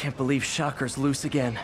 Can't believe Shocker's loose again.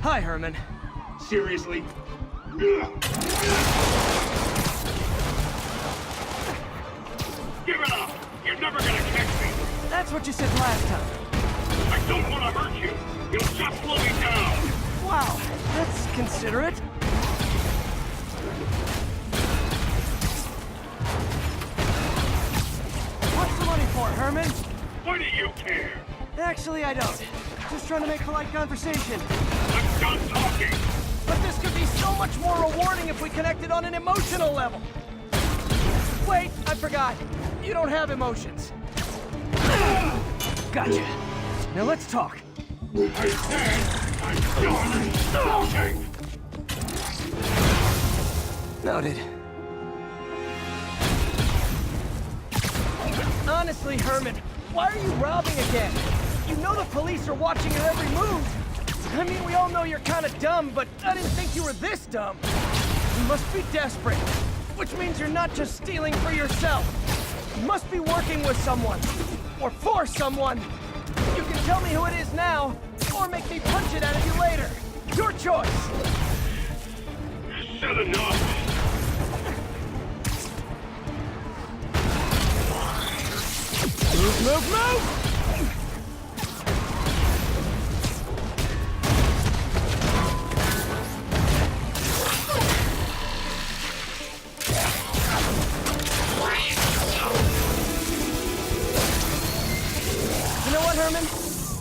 Hi, Herman. Seriously? Give it up! You're never gonna catch me! That's what you said last time. I don't want to hurt you! You'll just slow me down! Wow, that's considerate. What's the money for, Herman? Why do you care? Actually, I don't. Just trying to make polite conversation. I'm done talking! But this could be so much more rewarding if we connected on an emotional level. Wait, I forgot. You don't have emotions. Gotcha. Now let's talk. I said I'm done talking! Noted. Honestly, Herman, why are you robbing again? You know the police are watching your every move. I mean, we all know you're kind of dumb, but I didn't think you were this dumb. You must be desperate, which means you're not just stealing for yourself. You must be working with someone, or for someone. You can tell me who it is now, or make me punch it out of you later. Your choice. Said enough! Move, move, move! You know what, Herman?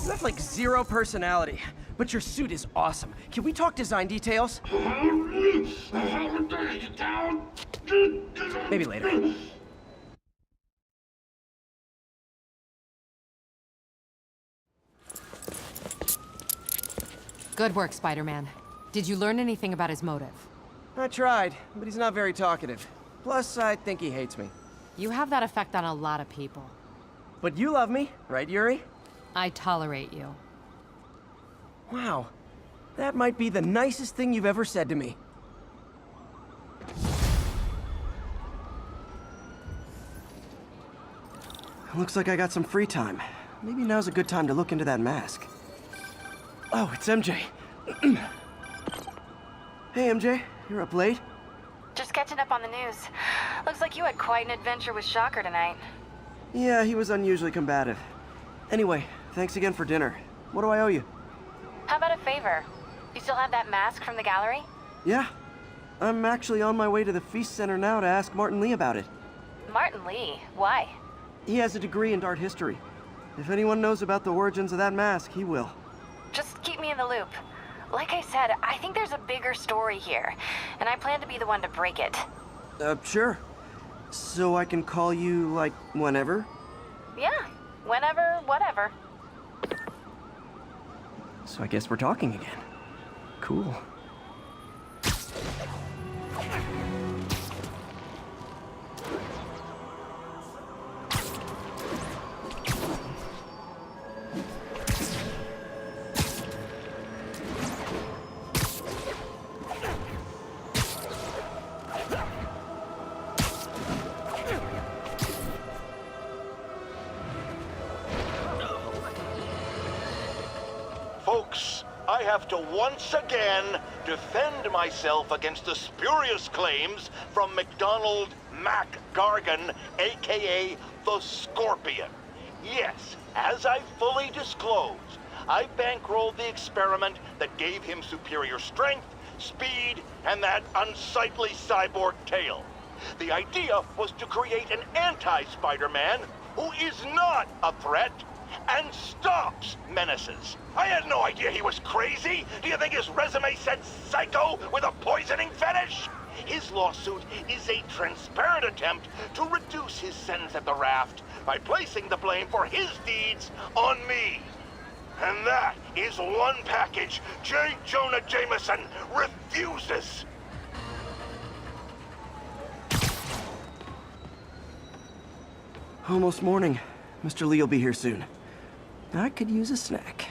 You have like zero personality, but your suit is awesome. Can we talk design details? Maybe later. Good work, Spider-Man. Did you learn anything about his motive? I tried, but he's not very talkative. Plus, I think he hates me. You have that effect on a lot of people. But you love me, right, Yuri? I tolerate you. Wow. That might be the nicest thing you've ever said to me. Looks like I got some free time. Maybe now's a good time to look into that mask. Oh, it's MJ. Hey, MJ. You're up late? Just catching up on the news. Looks like you had quite an adventure with Shocker tonight. Yeah, he was unusually combative. Anyway, thanks again for dinner. What do I owe you? How about a favor? You still have that mask from the gallery? Yeah. I'm actually on my way to the Feast Center now to ask Martin Lee about it. Martin Lee? Why? He has a degree in art history. If anyone knows about the origins of that mask, he will. Just keep me in the loop. Like I said, I think there's a bigger story here, and I plan to be the one to break it. Sure. So I can call you, like, whenever? Yeah, whenever, whatever. So I guess we're talking again. Cool. Folks, I have to once again defend myself against the spurious claims from McDonald Mac Gargan, aka the Scorpion. Yes, as I fully disclosed, I bankrolled the experiment that gave him superior strength, speed, and that unsightly cyborg tail. The idea was to create an anti-Spider-Man who is not a threat and stops menaces. I had no idea he was crazy. Do you think his resume said psycho with a poisoning fetish? His lawsuit is a transparent attempt to reduce his sentence at the raft by placing the blame for his deeds on me. And that is one package J. Jonah Jameson refuses. Almost morning. Mr. Lee will be here soon. I could use a snack.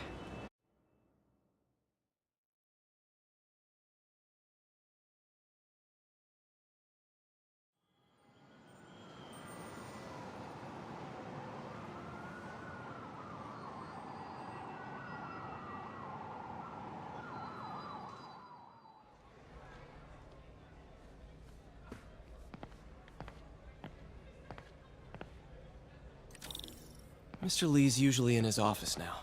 Mr. Lee's usually in his office now.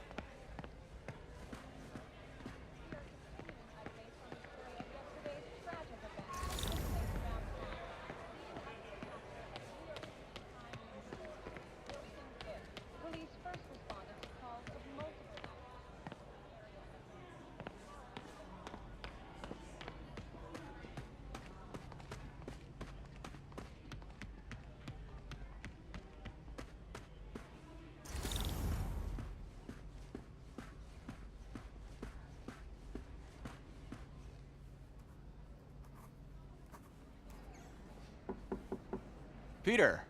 Peter,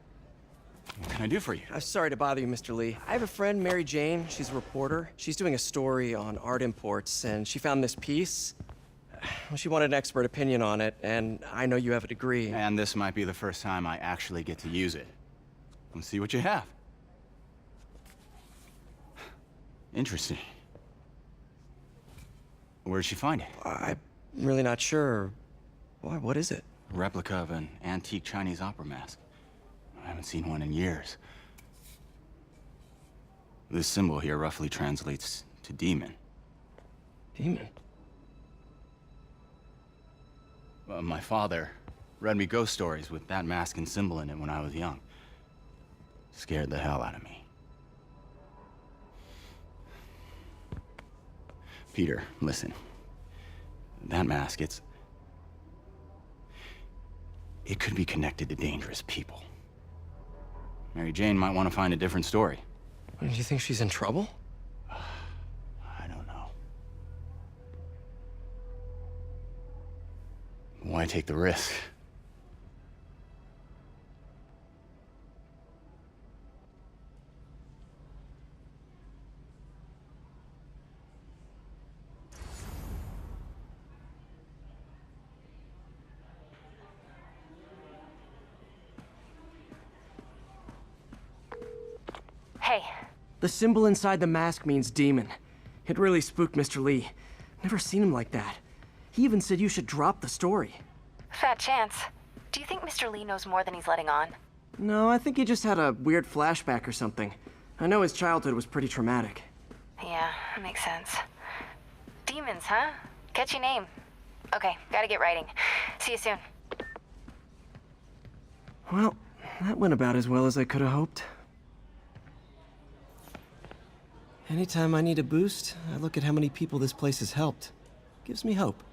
what can I do for you? I'm sorry to bother you, Mr. Lee. I have a friend, Mary Jane. She's a reporter. She's doing a story on art imports, and she found this piece. Well, she wanted an expert opinion on it, and I know you have a degree. And this might be the first time I actually get to use it. Let's see what you have. Interesting. Where did she find it? I'm really not sure. Why, what is it? A replica of an antique Chinese opera mask. I haven't seen one in years. This symbol here roughly translates to demon. Demon? My father read me ghost stories with that mask and symbol in it when I was young. Scared the hell out of me. Peter, listen. That mask, it could be connected to dangerous people. Mary Jane might want to find a different story. Do you think she's in trouble? I don't know. Why take the risk? Hey, The symbol inside the mask means demon. It really spooked Mr. Lee. Never seen him like that. He even said you should drop the story. fat chance. Do you think Mr. Lee knows more than he's letting on? No, I think he just had a weird flashback or something. I know his childhood was pretty traumatic. Yeah, makes sense. Demons, huh? Catchy name. Okay, gotta get writing. See you soon. Well, that went about as well as I could have hoped. Anytime I need a boost, I look at how many people this place has helped. Gives me hope.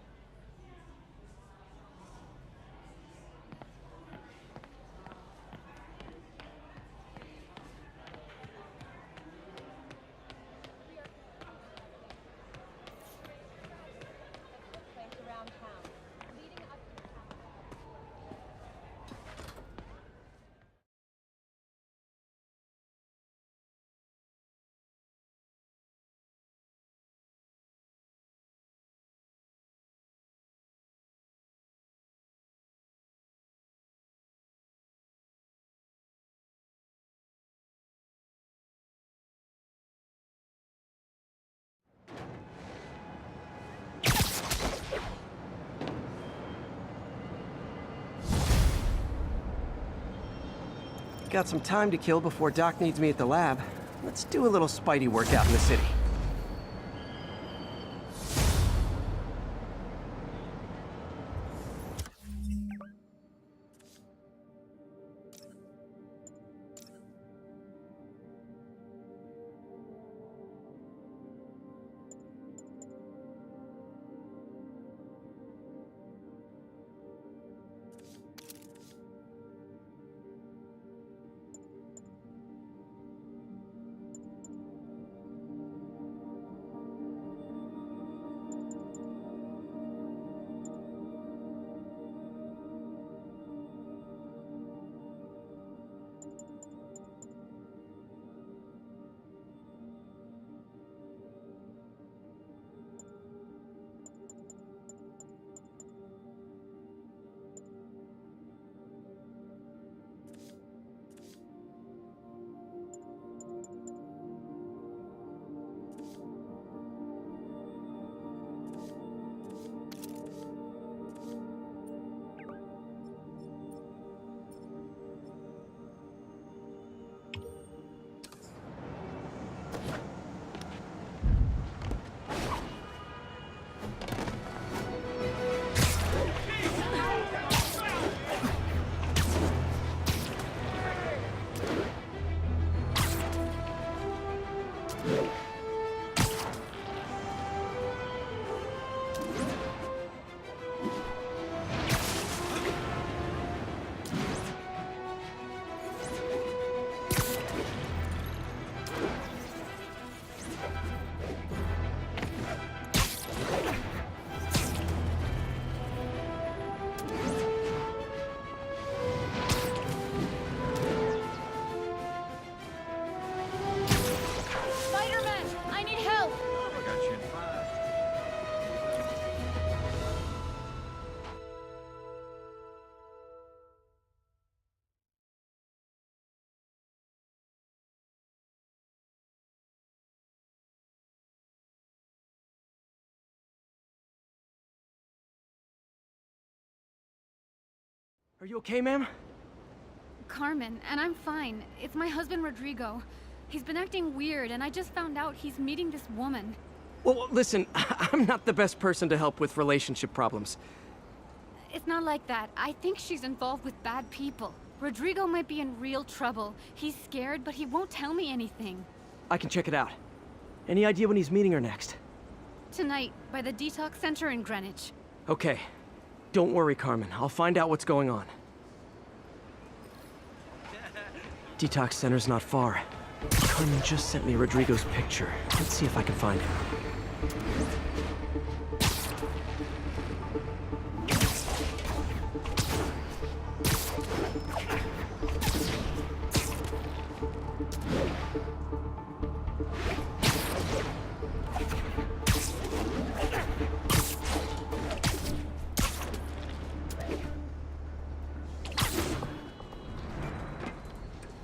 Got some time to kill before Doc needs me at the lab. Let's do a little Spidey workout in the city. Are you okay, ma'am? Carmen, and I'm fine. It's my husband, Rodrigo. He's been acting weird, and I just found out he's meeting this woman. Well, listen, I'm not the best person to help with relationship problems. It's not like that. I think she's involved with bad people. Rodrigo might be in real trouble. He's scared, but he won't tell me anything. I can check it out. Any idea when he's meeting her next? Tonight, by the detox center in Greenwich. Okay. Don't worry, Carmen. I'll find out what's going on. Detox center's not far. Carmen just sent me Rodrigo's picture. Let's see if I can find him.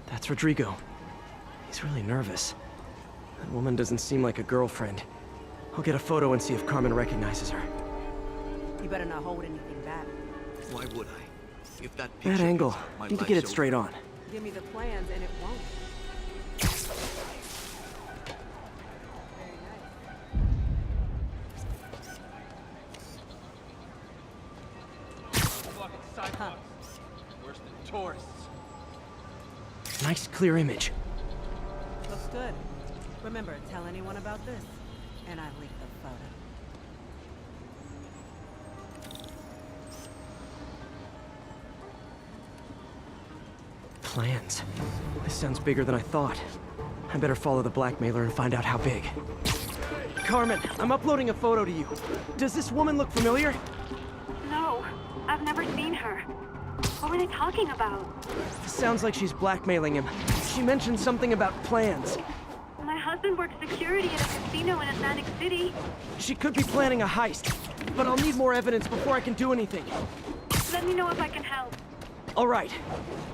That's Rodrigo. He's really nervous. That woman doesn't seem like a girlfriend. I'll get a photo and see if Carmen recognizes her. You better not hold anything back. Why would I? If that That picture angle. isn't my Need to get it life's straight over. on. Give me the plans and it won't. Worse than tourists. Nice clear image. Looks good. Remember, tell anyone about this, and I leak the photo. Plans. This sounds bigger than I thought. I better follow the blackmailer and find out how big. Carmen, I'm uploading a photo to you. Does this woman look familiar? No, I've never seen her. What were they talking about? Sounds like she's blackmailing him. She mentioned something about plans. My husband works security at a casino in Atlantic City. She could be planning a heist, but I'll need more evidence before I can do anything. Let me know if I can help. All right.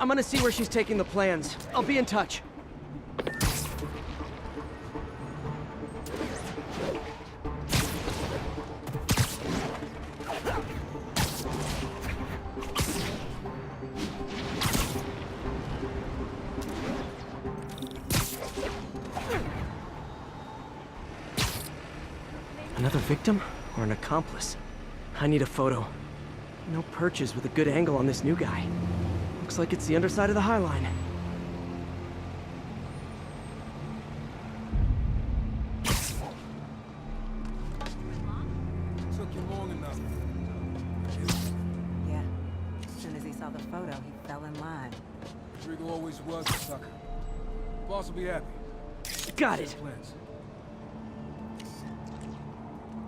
I'm gonna see where she's taking the plans. I'll be in touch. victim or an accomplice? I need a photo. No perches with a good angle on this new guy. Looks like it's the underside of the High Line. Took you long enough. Yeah. As soon as he saw the photo, he fell in line. Rodrigo always was a sucker. Boss will be happy. Got it. Plans.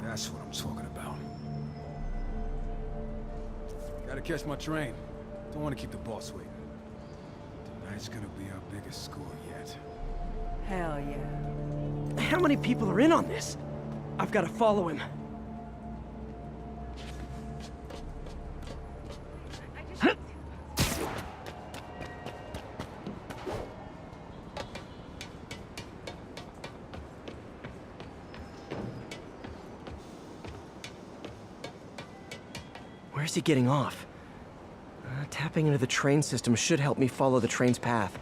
That's what I'm talking about. Gotta catch my train. Don't want to keep the boss waiting. Tonight's gonna be our biggest score yet. Hell yeah. How many people are in on this? I've got to follow him. Where's he getting off? Tapping into the train system should help me follow the train's path.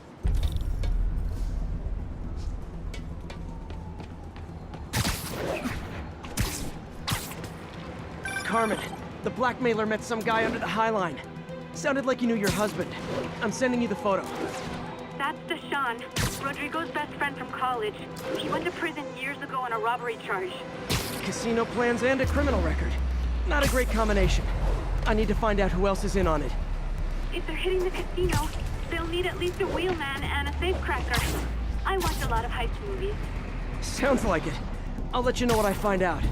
Carmen, the blackmailer met some guy under the High Line. Sounded like you knew your husband. I'm sending you the photo. That's Deshawn, Rodrigo's best friend from college. He went to prison years ago on a robbery charge. Casino plans and a criminal record. Not a great combination. I need to find out who else is in on it. If they're hitting the casino, they'll need at least a wheelman and a safecracker. I watch a lot of heist movies. Sounds like it. I'll let you know what I find out.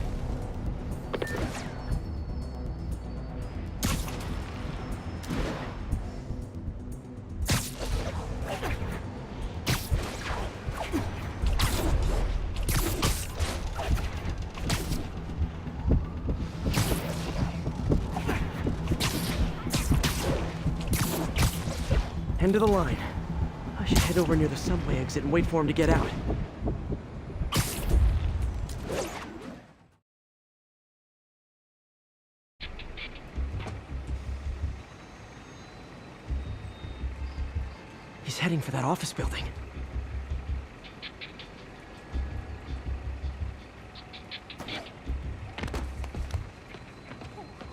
End of the line. I should head over near the subway exit and wait for him to get out. He's heading for that office building.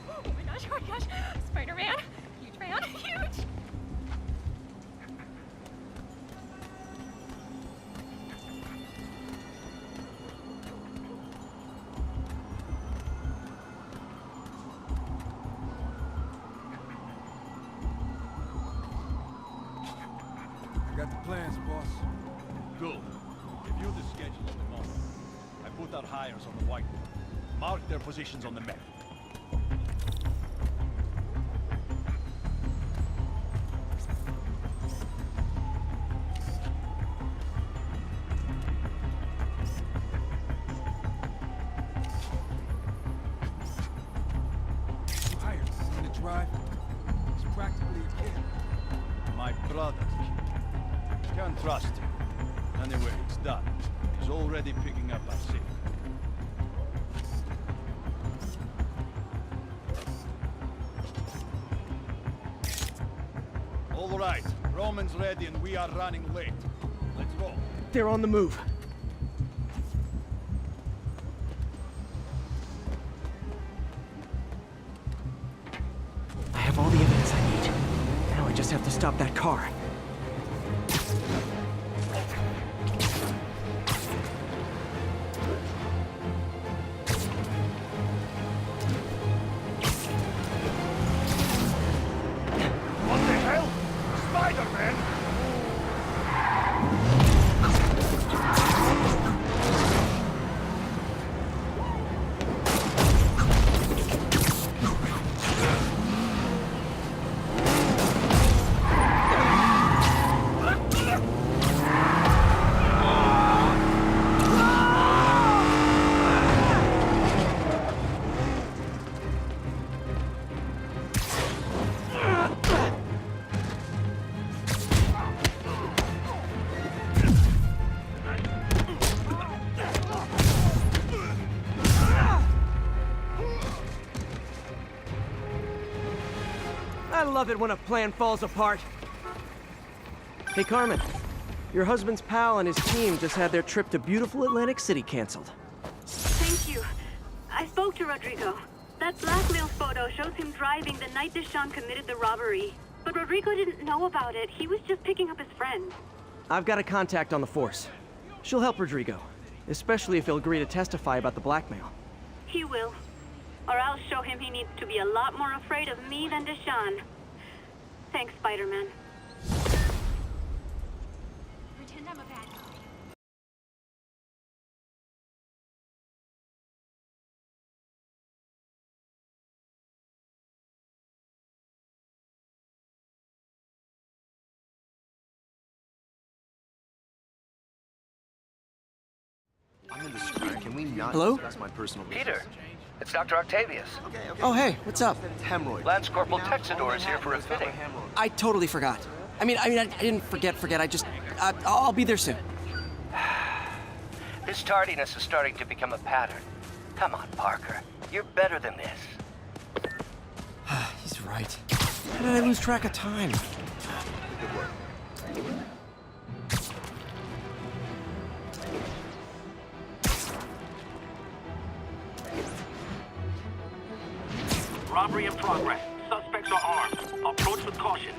Oh my gosh, Spider-Man! Huge man, huge! Got the plans, boss. Good. Review the schedule on the moment. I put our hires on the whiteboard. Mark their positions on the map. Hires in the drive. He's practically a kid. My brother. Can't trust him. Anyway, it's done. He's already picking up our signal. All right, Roman's ready and we are running late. Let's roll. They're on the move. I have all the evidence I need. Now I just have to stop that car. What the hell? Spider-Man! I love it when a plan falls apart. Hey, Carmen. Your husband's pal and his team just had their trip to beautiful Atlantic City canceled. Thank you. I to Rodrigo. That blackmail photo shows him driving the night Deshawn committed the robbery. But Rodrigo didn't know about it. He was just picking up his friend. I've got a contact on the force. She'll help Rodrigo, especially if he'll agree to testify about the blackmail. He will. Or I'll show him he needs to be a lot more afraid of me than Deshawn. Thanks, Spider-Man. Pretend I'm a bad guy. I'm in the street. Can we not Hello? discuss my personal business? Peter, it's Dr. Octavius. Oh, hey, what's up? Hemorrhoid. Lance Corporal Texidor is here for a fitting. I totally forgot. I didn't forget. I just, I'll be there soon. This tardiness is starting to become a pattern. Come on, Parker. You're better than this. He's right. How did I lose track of time? Good work. Robbery in progress. Suspects are armed. Approach with caution.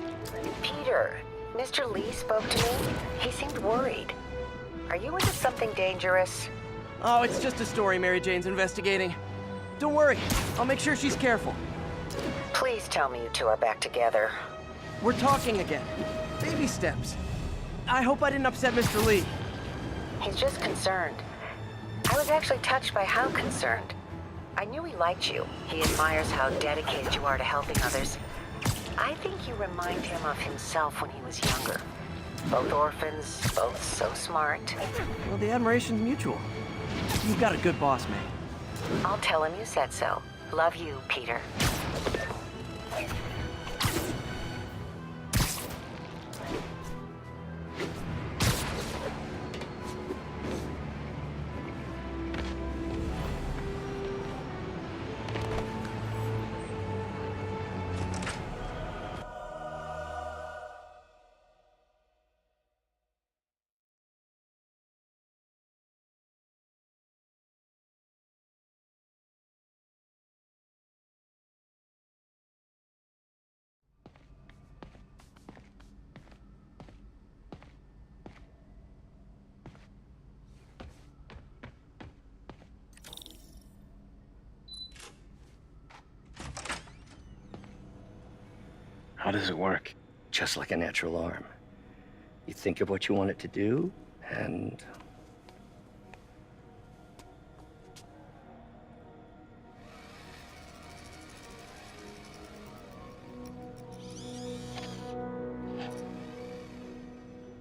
Peter, Mr. Lee spoke to me. He seemed worried. Are you into something dangerous? Oh, it's just a story Mary Jane's investigating. Don't worry, I'll make sure she's careful. Please tell me you two are back together. We're talking again. Baby steps. I hope I didn't upset Mr. Lee. He's just concerned. I was actually touched by how concerned. I knew he liked you. He admires how dedicated you are to helping others. I think you remind him of himself when he was younger. Both orphans, both so smart. Well, the admiration's mutual. You've got a good boss, May. I'll tell him you said so. Love you, Peter. How does it work? Just like a natural arm. You think of what you want it to do, and...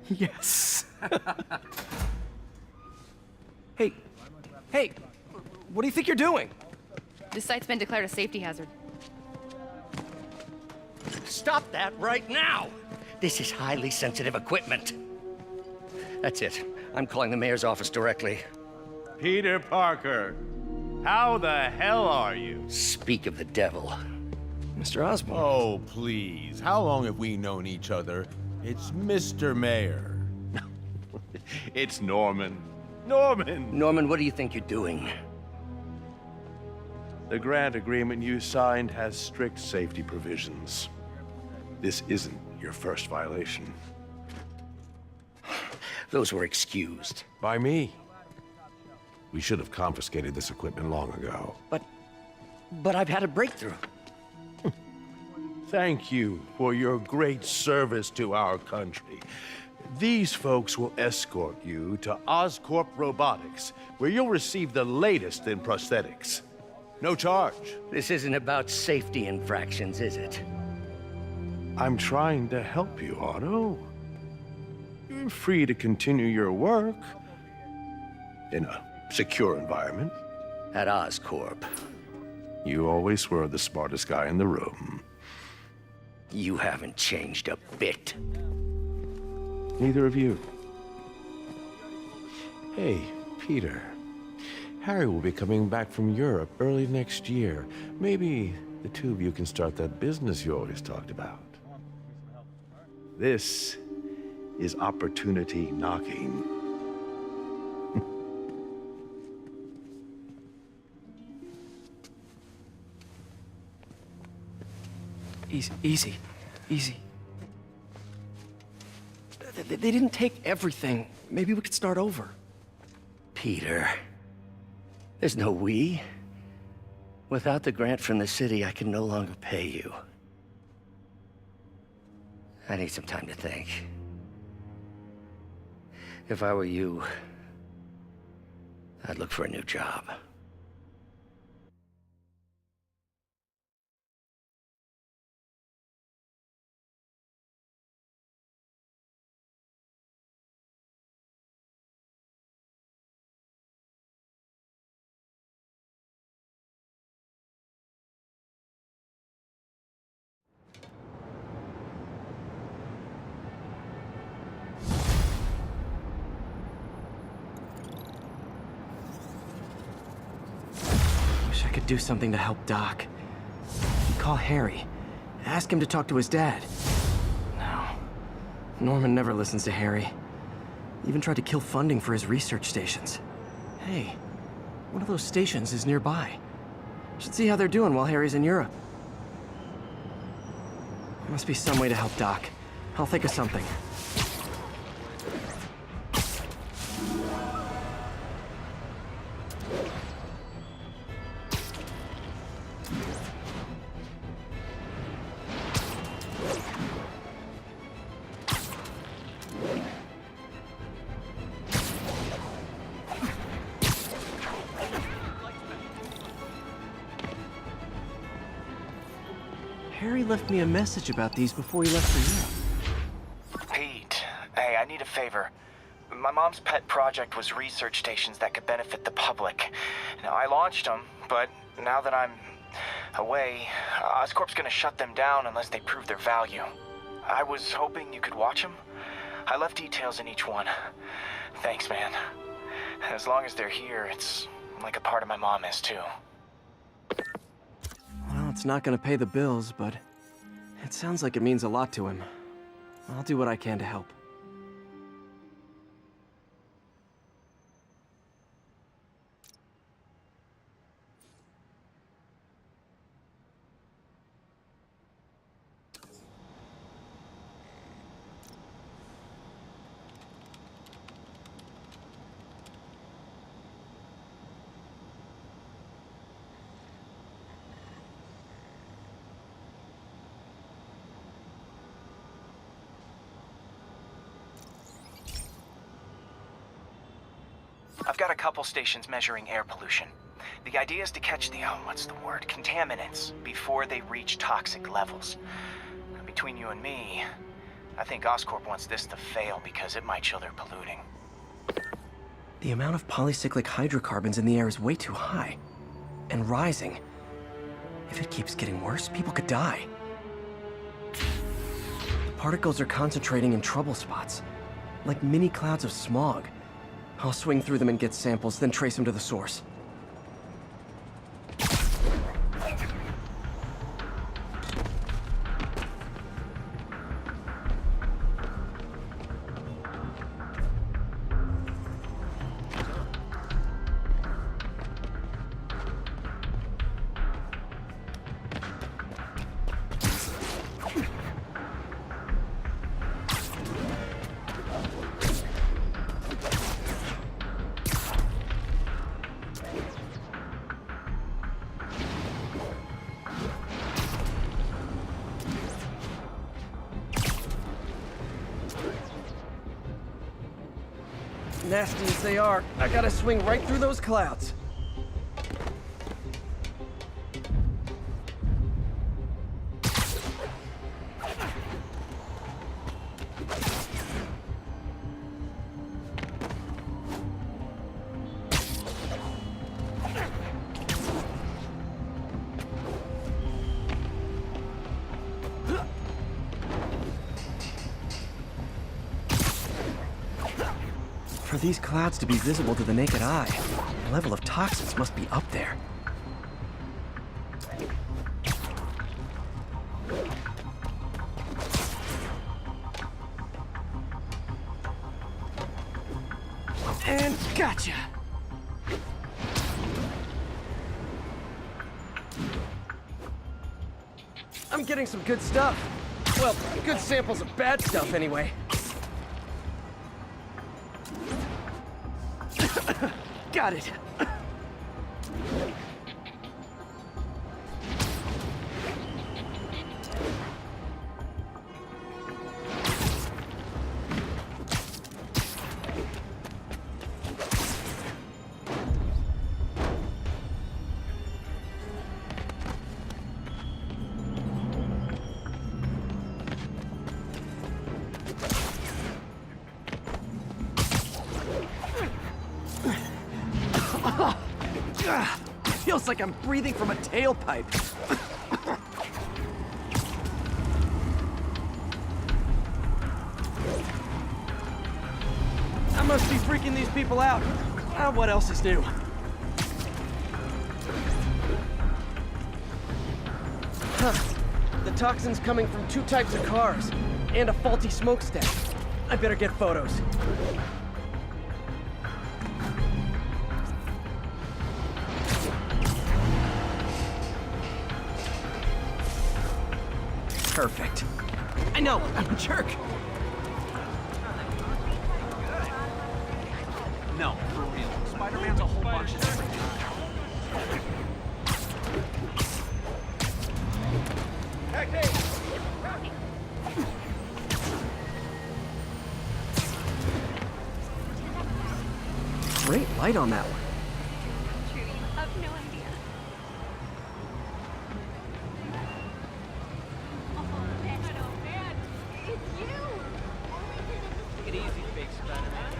Yes. Hey, what do you think you're doing? This site's been declared a safety hazard. Stop that right now! This is highly sensitive equipment. That's it. I'm calling the mayor's office directly. Peter Parker, how the hell are you? Speak of the devil. Mr. Osborn. Oh, please. How long have we known each other? It's Mr. Mayor. It's Norman. Norman! Norman, what do you think you're doing? The grant agreement you signed has strict safety provisions. This isn't your first violation. Those were excused. By me. We should have confiscated this equipment long ago. But I've had a breakthrough. Thank you for your great service to our country. These folks will escort you to Oscorp Robotics, where you'll receive the latest in prosthetics. No charge. This isn't about safety infractions, is it? I'm trying to help you, Otto. You're free to continue your work in a secure environment. At Oscorp. You always were the smartest guy in the room. You haven't changed a bit. Neither of you. Hey, Peter. Harry will be coming back from Europe early next year. Maybe the two of you can start that business you always talked about. This is opportunity knocking. Easy. They didn't take everything. Maybe we could start over. Peter, there's no we. Without the grant from the city, I can no longer pay you. I need some time to think. If I were you, I'd look for a new job. I could do something to help Doc. Call Harry. Ask him to talk to his dad. No. Norman never listens to Harry. Even tried to kill funding for his research stations. Hey, one of those stations is nearby. Should see how they're doing while Harry's in Europe. There must be some way to help Doc. I'll think of something. Harry left me a message about these before he left for Europe. Pete, hey, I need a favor. My mom's pet project was research stations that could benefit the public. Now, I launched them, but now that I'm away, Oscorp's gonna shut them down unless they prove their value. I was hoping you could watch them. I left details in each one. Thanks, man. As long as they're here, it's like a part of my mom is, too. Well, it's not gonna pay the bills, but it sounds like it means a lot to him. I'll do what I can to help. I've got a couple stations measuring air pollution. The idea is to catch the, contaminants before they reach toxic levels. Between you and me, I think Oscorp wants this to fail because it might show they're polluting. The amount of polycyclic hydrocarbons in the air is way too high. And rising. If it keeps getting worse, people could die. The particles are concentrating in trouble spots, like mini clouds of smog. I'll swing through them and get samples, then trace them to the source. Nasty as they are, I gotta swing right through those clouds. For these clouds to be visible to the naked eye, the level of toxins must be up there. And gotcha! I'm getting some good stuff. Well, good samples of bad stuff, anyway. Got it. Feels like I'm breathing from a tailpipe. I must be freaking these people out. What else is new? Huh. The toxin's coming from 2 types of cars, and a faulty smokestack. I better get photos. Perfect. I know, I'm a jerk. No, for real. Spider-Man's a whole bunch of everything. Great light on that one. True, you have no idea. Oh man, it's you! Take it easy, big Spider-Man.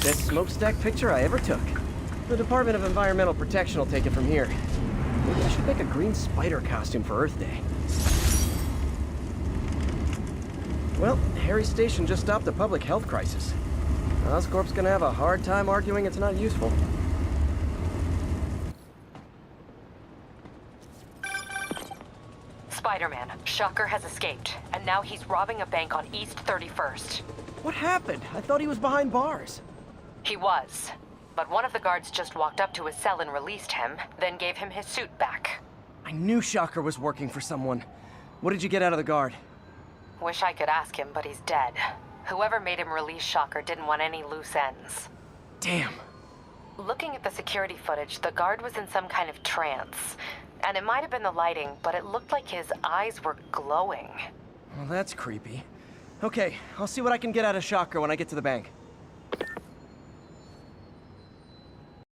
Best smokestack picture I ever took. The Department of Environmental Protection will take it from here. Maybe I should make a green spider costume for Earth Day. Well, Harry Station just stopped a public health crisis. Oscorp's gonna have a hard time arguing it's not useful. Spider-Man, Shocker has escaped, and now he's robbing a bank on East 31st. What happened? I thought he was behind bars. He was, but one of the guards just walked up to his cell and released him, then gave him his suit back. I knew Shocker was working for someone. What did you get out of the guard? Wish I could ask him, but he's dead. Whoever made him release Shocker didn't want any loose ends. Damn. Looking at the security footage, the guard was in some kind of trance. And it might have been the lighting, but it looked like his eyes were glowing. Well, that's creepy. Okay, I'll see what I can get out of Shocker when I get to the bank.